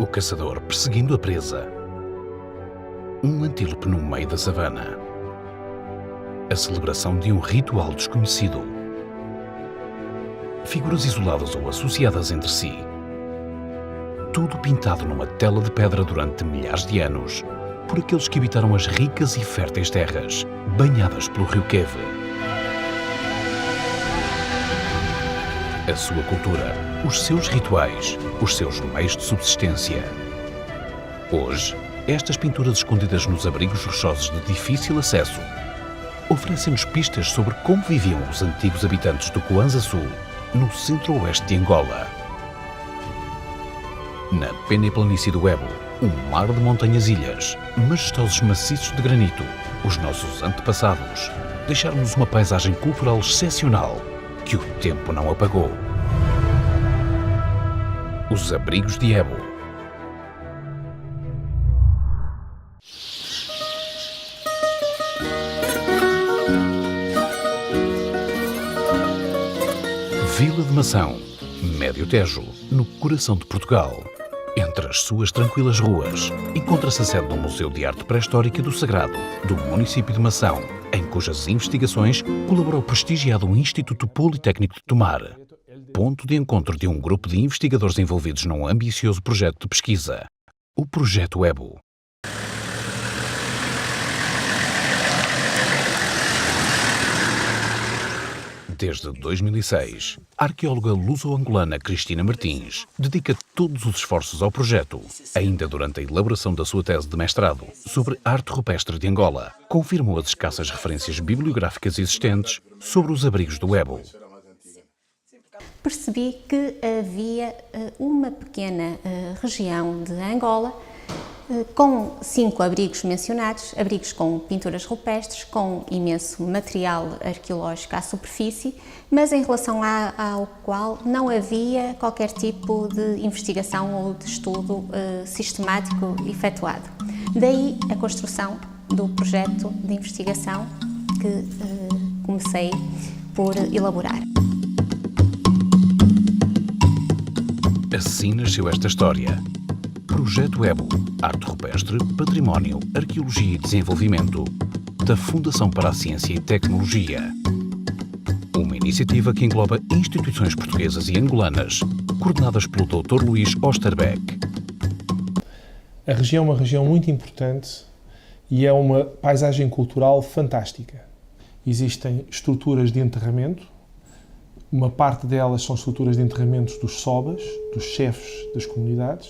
O caçador perseguindo a presa. Um antílope no meio da savana. A celebração de um ritual desconhecido. Figuras isoladas ou associadas entre si. Tudo pintado numa tela de pedra durante milhares de anos por aqueles que habitaram as ricas e férteis terras banhadas pelo rio Keve. A sua cultura, os seus rituais, os seus meios de subsistência. Hoje, estas pinturas escondidas nos abrigos rochosos de difícil acesso oferecem-nos pistas sobre como viviam os antigos habitantes do Kwanza Sul, no centro-oeste de Angola. Na Peneplanície do Ebo, um mar de montanhas-ilhas, majestosos maciços de granito, os nossos antepassados deixaram-nos uma paisagem cultural excepcional que o tempo não apagou. Os abrigos de Ebo. Vila de Mação, Médio Tejo, no coração de Portugal. Entre as suas tranquilas ruas, encontra-se a sede do Museu de Arte Pré-Histórica do Sagrado, do município de Mação, em cujas investigações colabora o prestigiado Instituto Politécnico de Tomar, ponto de encontro de um grupo de investigadores envolvidos num ambicioso projeto de pesquisa, o Projeto Ebo. Desde 2006, a arqueóloga luso-angolana Cristina Martins dedica todos os esforços ao projeto, ainda durante a elaboração da sua tese de mestrado sobre arte rupestre de Angola. Confirmou as escassas referências bibliográficas existentes sobre os abrigos do Ebo. Percebi que havia uma pequena região de Angola com 5 abrigos mencionados, abrigos com pinturas rupestres, com imenso material arqueológico à superfície, mas em relação ao qual não havia qualquer tipo de investigação ou de estudo sistemático efetuado. Daí a construção do projeto de investigação que comecei por elaborar. Assim nasceu esta história. Projeto Ebo, Arte Rupestre, Património, Arqueologia e Desenvolvimento, da Fundação para a Ciência e Tecnologia. Uma iniciativa que engloba instituições portuguesas e angolanas, coordenadas pelo Dr. Luís Osterbeck. A região é uma região muito importante e é uma paisagem cultural fantástica. Existem estruturas de enterramento, uma parte delas são estruturas de enterramentos dos sobas, dos chefes das comunidades.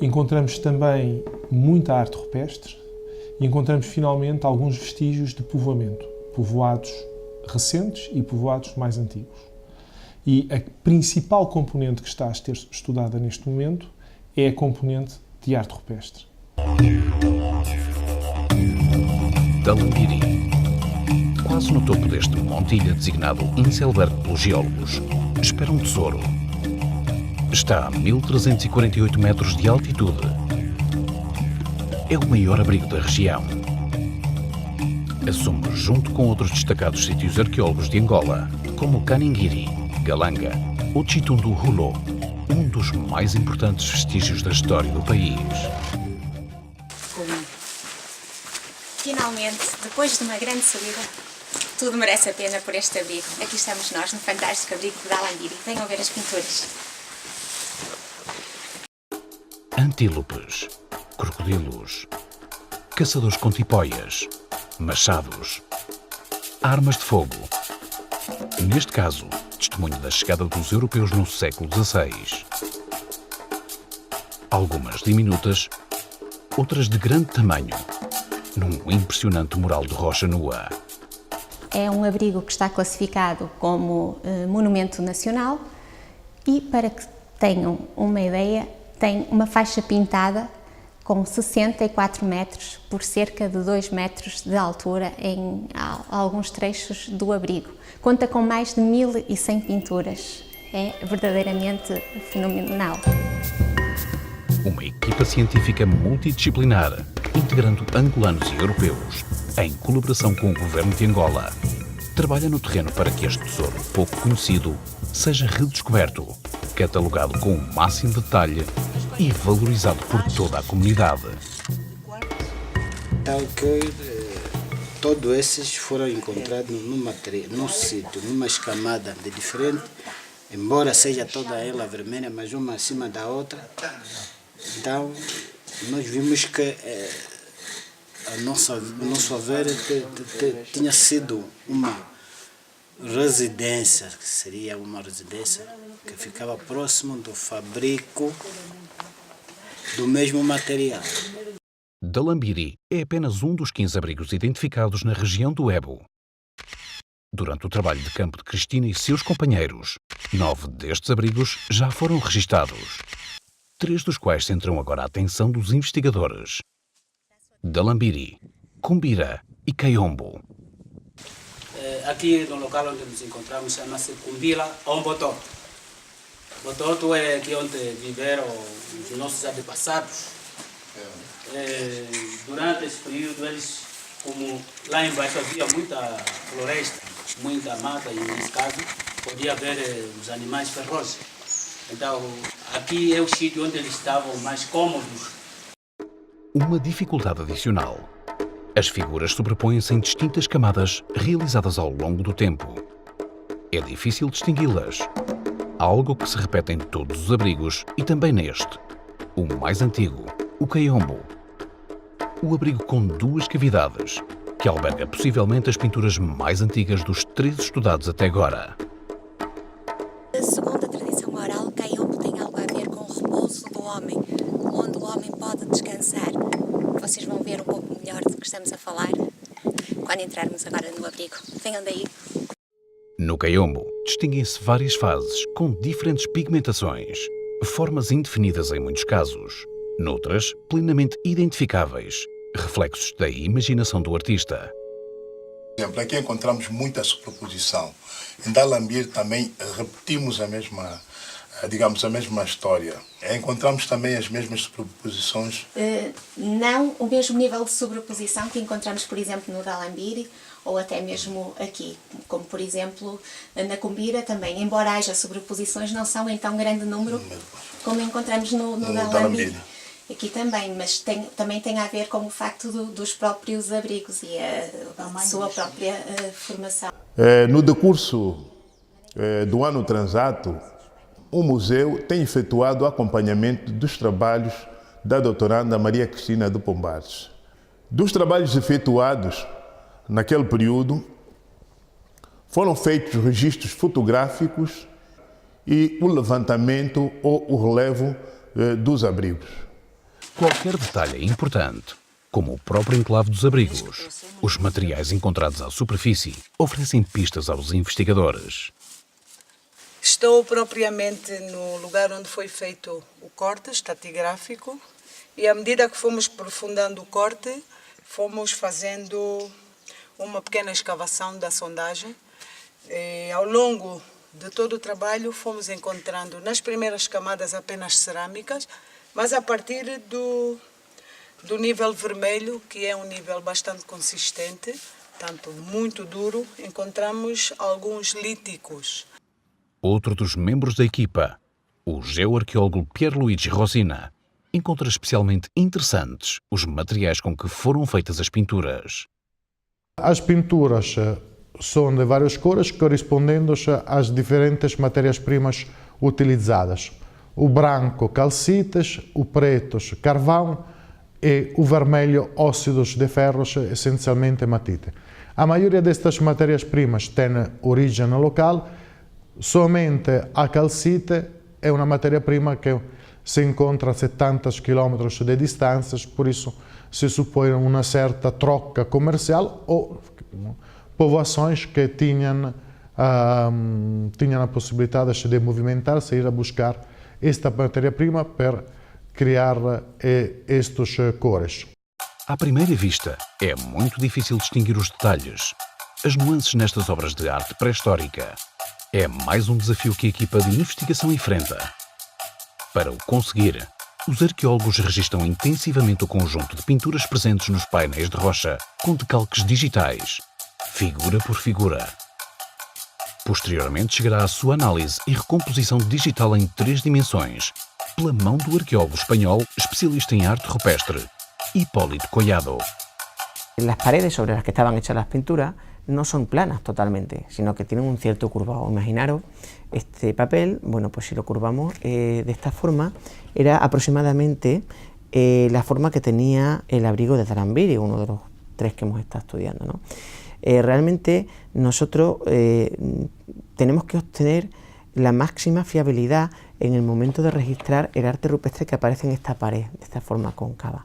Encontramos também muita arte rupestre e encontramos finalmente alguns vestígios de povoamento, povoados recentes e povoados mais antigos. E a principal componente que está a ser estudada neste momento é a componente de arte rupestre. Dalangiri. Quase no topo deste monte-ilha designado Inselberg pelos geólogos, espera um tesouro. Está a 1348 metros de altitude. É o maior abrigo da região. Assume, junto com outros destacados sítios arqueólogos de Angola, como Caningiri, Galanga ou Chitundu Hulo, um dos mais importantes vestígios da história do país. Finalmente, depois de uma grande subida, tudo merece a pena por este abrigo. Aqui estamos nós, no fantástico abrigo de Dalangiri. Venham ver as pinturas. Antílopes, crocodilos, caçadores com tipóias, machados, armas de fogo. Neste caso, testemunho da chegada dos europeus no século XVI. Algumas diminutas, outras de grande tamanho, num impressionante mural de rocha nua. É um abrigo que está classificado como Monumento Nacional e, para que tenham uma ideia, tem uma faixa pintada com 64 metros por cerca de 2 metros de altura em alguns trechos do abrigo. Conta com mais de 1100 pinturas. É verdadeiramente fenomenal. Uma equipa científica multidisciplinar, integrando angolanos e europeus, em colaboração com o governo de Angola, trabalha no terreno para que este tesouro pouco conhecido seja redescoberto, catalogado com o máximo detalhe e valorizado por toda a comunidade. Então, que todos esses foram encontrados num sítio, numa escamada de diferente, embora seja toda ela vermelha, mas uma acima da outra. Então, nós vimos que o nosso haver tinha sido uma residência, que seria uma residência que ficava próximo do fabrico do mesmo material. Dalambiri é apenas um dos 15 abrigos identificados na região do Ebo. Durante o trabalho de campo de Cristina e seus companheiros, 9 destes abrigos já foram registados, 3 dos quais centram agora a atenção dos investigadores: Dalambiri, Cumbira e Kayombo. Aqui no local onde nos encontramos chama-se Cumbila Ombotó. Bototo é aqui onde viveram os nossos antepassados. Durante esse período, eles, como lá embaixo havia muita floresta, muita mata, e nesse caso podia haver os animais ferozes. Então, aqui é o sítio onde eles estavam mais cômodos. Uma dificuldade adicional. As figuras sobrepõem-se em distintas camadas realizadas ao longo do tempo. É difícil distingui-las. Algo que se repete em todos os abrigos e também neste, o mais antigo, o Kayombo. O abrigo com 2 cavidades, que alberga possivelmente as pinturas mais antigas dos 3 estudados até agora. Segundo a tradição oral, Kayombo tem algo a ver com o repouso do homem, onde o homem pode descansar. Vocês vão ver um pouco melhor do que estamos a falar quando entrarmos agora no abrigo. Venham daí. No Kayombo, distinguem-se várias fases com diferentes pigmentações, formas indefinidas em muitos casos, noutras plenamente identificáveis, reflexos da imaginação do artista. Por exemplo, aqui encontramos muita superposição. Em Dalambiri também repetimos a mesma história. Encontramos também as mesmas sobreposições. Não o mesmo nível de sobreposição que encontramos, por exemplo, no Dalambiri, ou até mesmo aqui, como por exemplo na Cumbira também, embora haja sobreposições, não são em tão grande número como encontramos no Dalambiri. Aqui também, mas também tem a ver com o facto dos próprios abrigos e a sua própria formação. No decurso do ano transato, o museu tem efetuado o acompanhamento dos trabalhos da doutoranda Maria Cristina de Pombares. Dos trabalhos efetuados naquele período, foram feitos registros fotográficos e o levantamento ou o relevo dos abrigos. Qualquer detalhe é importante, como o próprio enclave dos abrigos. Os materiais encontrados à superfície oferecem pistas aos investigadores. Estou propriamente no lugar onde foi feito o corte estratigráfico e à medida que fomos aprofundando o corte, fomos fazendo uma pequena escavação da sondagem. E ao longo de todo o trabalho fomos encontrando nas primeiras camadas apenas cerâmicas, mas a partir do nível vermelho, que é um nível bastante consistente, tanto muito duro, encontramos alguns líticos. Outro dos membros da equipa, o geoarqueólogo Pierluigi Rosina, encontra especialmente interessantes os materiais com que foram feitas as pinturas. As pinturas são de várias cores, correspondendo às diferentes matérias-primas utilizadas. O branco, calcites, o preto, carvão e o vermelho, óxidos de ferro, essencialmente matite. A maioria destas matérias-primas tem origem local, somente a calcite é uma matéria-prima que se encontra a 70 km de distância, por isso se supõe uma certa troca comercial ou povoações que tinham a possibilidade de movimentar-se e ir a buscar esta matéria-prima para criar estes cores. À primeira vista, é muito difícil distinguir os detalhes, as nuances nestas obras de arte pré-histórica. É mais um desafio que a equipa de investigação enfrenta. Para o conseguir, os arqueólogos registram intensivamente o conjunto de pinturas presentes nos painéis de rocha com decalques digitais, figura por figura. Posteriormente chegará à sua análise e recomposição digital em 3 dimensões, pela mão do arqueólogo espanhol, especialista em arte rupestre, Hipólito Collado. Las paredes sobre las que estaban hechas las pinturas no son planas totalmente, sino que tienen un cierto curvado. Imaginaros este papel, bueno, pues si lo curvamos de esta forma, era aproximadamente la forma que tenía el abrigo de Tarambiri, uno de los 3 que hemos estado estudiando, ¿no? Realmente nosotros tenemos que obtener la máxima fiabilidad en el momento de registrar el arte rupestre que aparece en esta pared, de esta forma cóncava.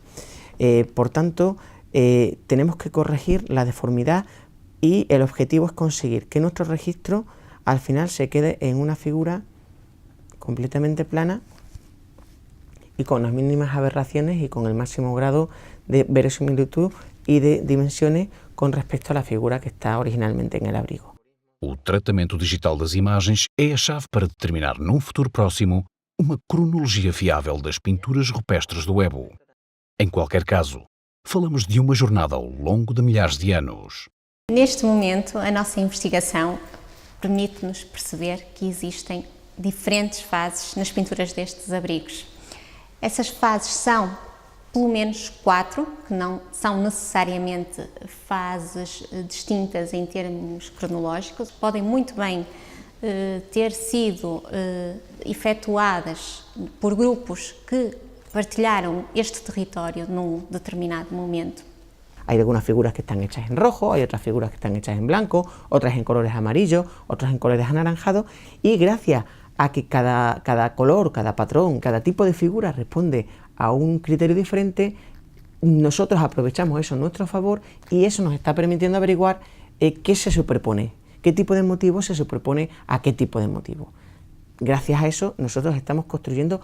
Por tanto, tenemos que corregir la deformidad y el objetivo es conseguir que nuestro registro al final se quede en una figura completamente plana y con las mínimas aberraciones y con el máximo grado de verosimilitud y de dimensiones con respecto a la figura que está originalmente en el abrigo. O tratamento digital das imagens é a chave para determinar num futuro próximo uma cronologia fiável das pinturas rupestres do Ebo. Em qualquer caso, falamos de uma jornada ao longo de milhares de anos. Neste momento, a nossa investigação permite-nos perceber que existem diferentes fases nas pinturas destes abrigos. Essas fases são pelo menos 4, que não são necessariamente fases distintas em termos cronológicos, podem muito bem ter sido efetuadas por grupos que partilharam este território num determinado momento. Hay algunas figuras que están hechas en rojo, hay otras figuras que están hechas en blanco, otras en colores amarillos, otras en colores anaranjados, y gracias a que cada color, cada patrón, cada tipo de figura responde a un criterio diferente, nosotros aprovechamos eso a nuestro favor y eso nos está permitiendo averiguar qué se superpone, qué tipo de motivo se superpone a qué tipo de motivo. Gracias a eso nosotros estamos construyendo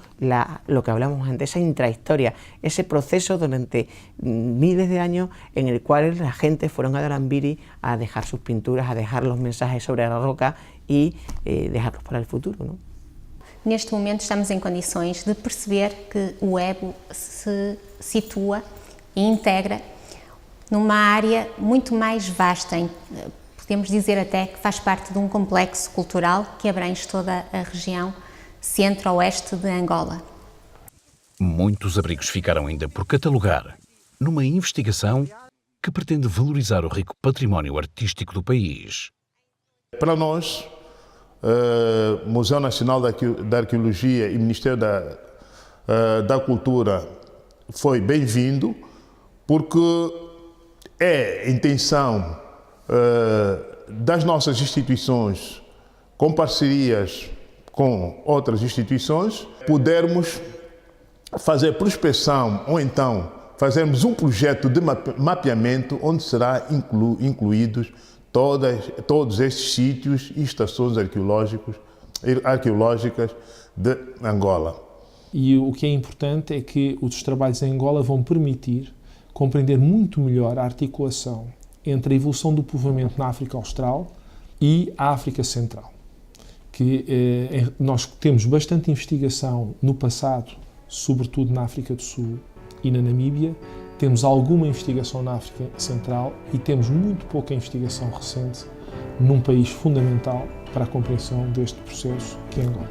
lo que hablamos antes, esa intrahistoria, ese proceso durante miles de años en el cual la gente fueron a Tarambiri a dejar sus pinturas, a dejar los mensajes sobre la roca y dejarlos para el futuro, ¿no? Neste momento estamos em condições de perceber que o Ebo se situa e integra numa área muito mais vasta, podemos dizer até que faz parte de um complexo cultural que abrange toda a região centro-oeste de Angola. Muitos abrigos ficaram ainda por catalogar, numa investigação que pretende valorizar o rico património artístico do país. Para nós, Museu Nacional da Arqueologia e Ministério da Cultura foi bem-vindo, porque é a intenção das nossas instituições, com parcerias com outras instituições, podermos fazer prospecção ou então fazermos um projeto de mapeamento onde será incluídos todos estes sítios e estações arqueológicas de Angola. E o que é importante é que os trabalhos em Angola vão permitir compreender muito melhor a articulação entre a evolução do povoamento na África Austral e a África Central. Que nós temos bastante investigação no passado, sobretudo na África do Sul e na Namíbia, temos alguma investigação na África Central e temos muito pouca investigação recente num país fundamental para a compreensão deste processo, que é Angola.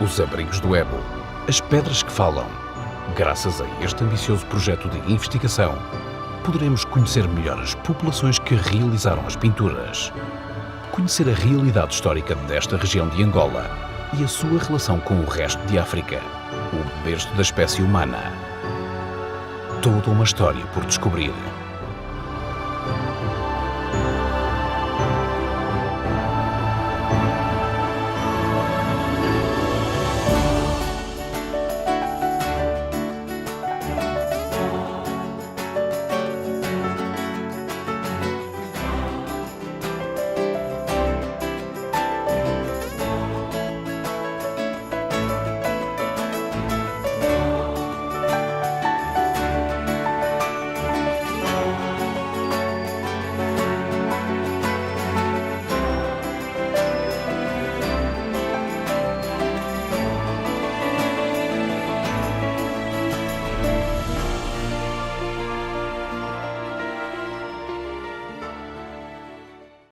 Os abrigos do Ebo, as pedras que falam. Graças a este ambicioso projeto de investigação, poderemos conhecer melhor as populações que realizaram as pinturas, conhecer a realidade histórica desta região de Angola e a sua relação com o resto de África, o berço da espécie humana. Toda uma história por descobrir.